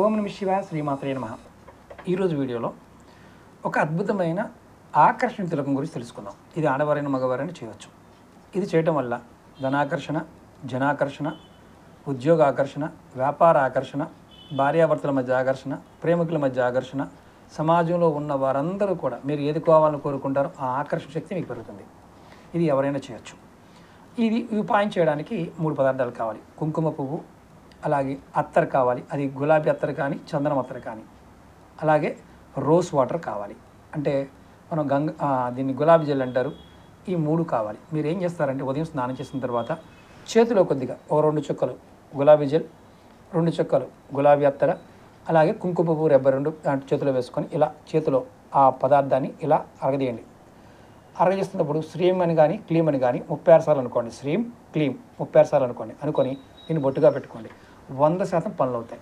ఓం నమః శివాయ శ్రీమాత్రే నమః. ఈరోజు వీడియోలో ఒక అద్భుతమైన ఆకర్షణ తిలకం గురించి తెలుసుకుందాం. ఇది ఆడవారైన మగవారైనా చేయవచ్చు. ఇది చేయటం వల్ల ధనాకర్షణ, జనాకర్షణ, ఉద్యోగ ఆకర్షణ, వ్యాపార ఆకర్షణ, భార్యాభర్తల మధ్య ఆకర్షణ, ప్రేమికుల మధ్య ఆకర్షణ, సమాజంలో ఉన్న వారందరూ కూడా మీరు ఏది కావాలని కోరుకుంటారో ఆ ఆకర్షణ శక్తి మీకు పెరుగుతుంది. ఇది ఎవరైనా చేయొచ్చు. ఇది ఉపాయం చేయడానికి 3 పదార్థాలు కావాలి. కుంకుమ పువ్వు, అలాగే అత్తర్ కావాలి, అది గులాబీ అత్తర్ కానీ చందనం అత్తర్ కానీ, అలాగే రోజ్ వాటర్ కావాలి, అంటే మనం దీన్ని గులాబీ జెల్ అంటారు. ఈ 3 కావాలి. మీరు ఏం చేస్తారంటే ఉదయం స్నానం చేసిన తర్వాత చేతిలో కొద్దిగా 2 చుక్కలు గులాబీ జెల్, 2 చుక్కలు గులాబీ అత్తర, అలాగే కుంకుమ పువ్వు రెబ్బ 2 చేతిలో వేసుకొని ఇలా చేతిలో ఆ పదార్థాన్ని ఇలా అరగదీయండి. అరగజేస్తున్నప్పుడు శ్రీం అని కానీ క్లీం అని కానీ 36 సార్లు అనుకోండి. శ్రీం క్లీం 36 సార్లు అనుకొని దీన్ని బొట్టుగా పెట్టుకోండి. 100% పనులు అవుతాయి.